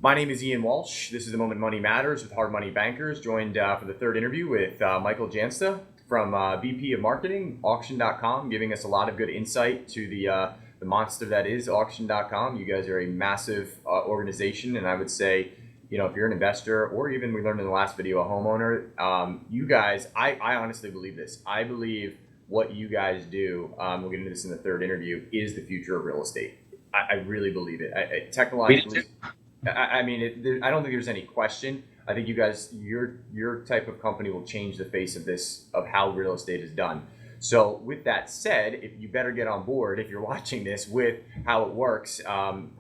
My name is Ian Walsh. This is The Moment Money Matters with Hard Money Bankers, joined for the third interview with Michael Jansta from VP of Marketing, Auction.com, giving us a lot of good insight to the monster that is Auction.com. You guys are a massive organization, and I would say, you know, if you're an investor or even we learned in the last video, a homeowner, you guys, I honestly believe this. I believe what you guys do, we'll get into this in the third interview, is the future of real estate. I really believe it. Technologically, I don't think there's any question. I think you guys, your type of company will change the face of this, of how real estate is done. So with that said, if you better get on board if you're watching this with how it works.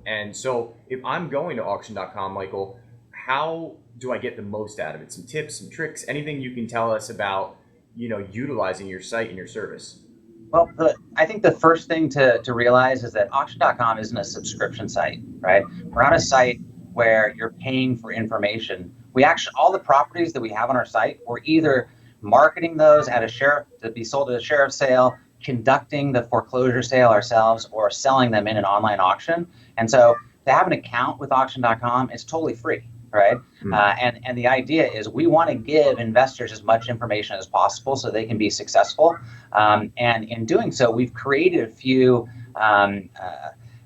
And so if I'm going to auction.com, Michael, how do I get the most out of it? Some tips, some tricks, anything you can tell us about, you know, utilizing your site and your service? Well, I think the first thing to realize is that auction.com isn't a subscription site, right? We're not a site where you're paying for information. We actually, all the properties that we have on our site, we're either marketing those at a share to be sold at a sheriff sale, conducting the foreclosure sale ourselves, or selling them in an online auction. And so to have an account with auction.com, it's totally free, right? And the idea is we want to give investors as much information as possible so they can be successful. And in doing so, we've created a few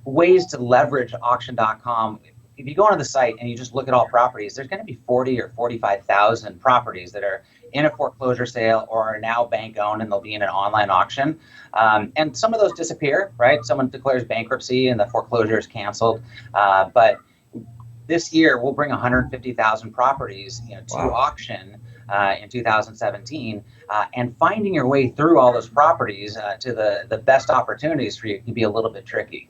ways to leverage auction.com. If you go onto the site and you just look at all properties, there's going to be 40 or 45,000 properties that are in a foreclosure sale or are now bank owned and they'll be in an online auction. And some of those disappear, right? Someone declares bankruptcy and the foreclosure is canceled. But this year we'll bring 150,000 properties, to auction in 2017, and finding your way through all those properties to the best opportunities for you can be a little bit tricky.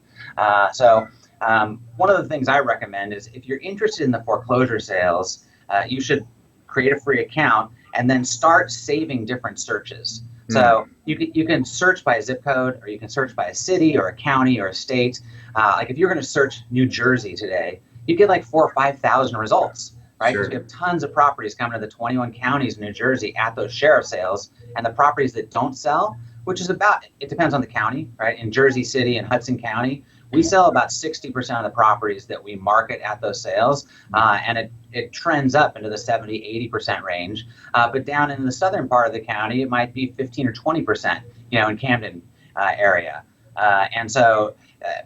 One of the things I recommend is if you're interested in the foreclosure sales, you should create a free account and then start saving different searches. So you can search by a zip code, or you can search by a city or a county or a state. Like if you're going to search New Jersey today, you get like 4,000 or 5,000 results, right? Because we have tons of properties coming to the 21 counties in New Jersey at those sheriff sales, and the properties that don't sell, which is about, it depends on the county, right? In Jersey City and Hudson County, we sell about 60% of the properties that we market at those sales, and it trends up into the 70-80% range. But down in the southern part of the county, it might be 15 or 20%, in Camden area. And so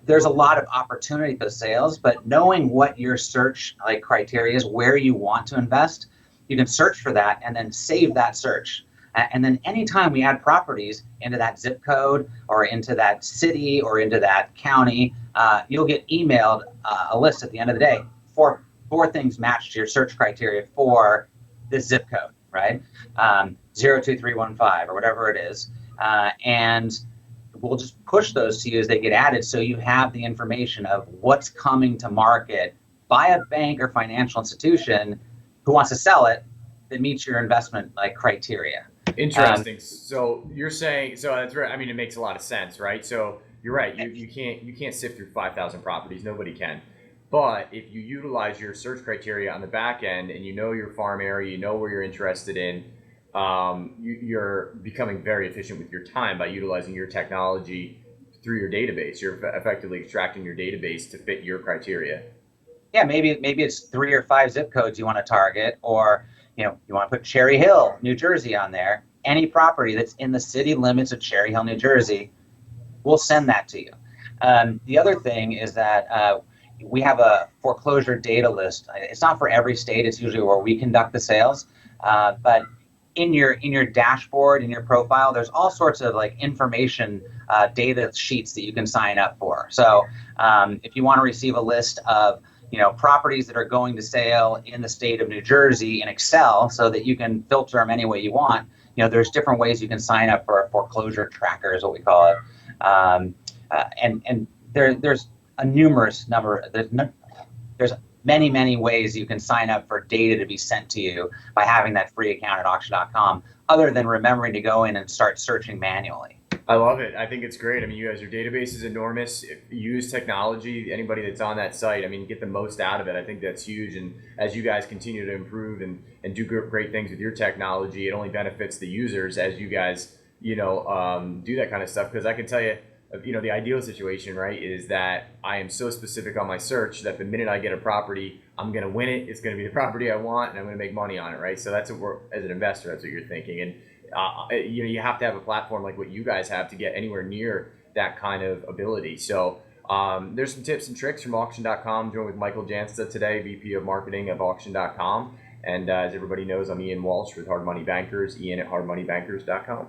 there's a lot of opportunity for sales, but knowing what your search criteria is, where you want to invest, you can search for that and then save that search. And then anytime we add properties into that zip code or into that city or into that county, you'll get emailed a list at the end of the day for four things matched to your search criteria for this zip code, right? 02315 or whatever it is. And we'll just push those to you as they get added, so you have the information of what's coming to market by a bank or financial institution who wants to sell it that meets your investment criteria. Interesting. So you're saying, so that's right. I mean, it makes a lot of sense, right? So you're right. You can't sift through 5,000 properties. Nobody can. But if you utilize your search criteria on the back end and you know your farm area, you know where you're interested in, you're becoming very efficient with your time by utilizing your technology through your database. You're effectively extracting your database to fit your criteria. Yeah, maybe it's 3 or 5 zip codes you want to target, or you want to put Cherry Hill, New Jersey on there. Any property that's in the city limits of Cherry Hill, New Jersey, we'll send that to you. The other thing is that we have a foreclosure data list. It's not for every state. It's usually where we conduct the sales. But in your dashboard, in your profile, there's all sorts of information data sheets that you can sign up for. So if you want to receive a list of properties that are going to sale in the state of New Jersey in Excel, so that you can filter them any way you want. There's different ways you can sign up for a foreclosure tracker, is what we call it. And there's a numerous number. There's many ways you can sign up for data to be sent to you by having that free account at auction.com, other than remembering to go in and start searching manually. I love it. I think it's great. I mean, you guys, your database is enormous. If you use technology, anybody that's on that site, I mean, get the most out of it. I think that's huge. And as you guys continue to improve and do great things with your technology, it only benefits the users as you guys, do that kind of stuff. Because I can tell you, the ideal situation, right, is that I am so specific on my search that the minute I get a property, I'm going to win it. It's going to be the property I want, and I'm going to make money on it, right? So that's what we're, as an investor, that's what you're thinking. And you have to have a platform like what you guys have to get anywhere near that kind of ability. So there's some tips and tricks from auction.com. Joined with Michael Jansta today, VP of Marketing of auction.com. And as everybody knows, I'm Ian Walsh with Hard Money Bankers, Ian at hardmoneybankers.com.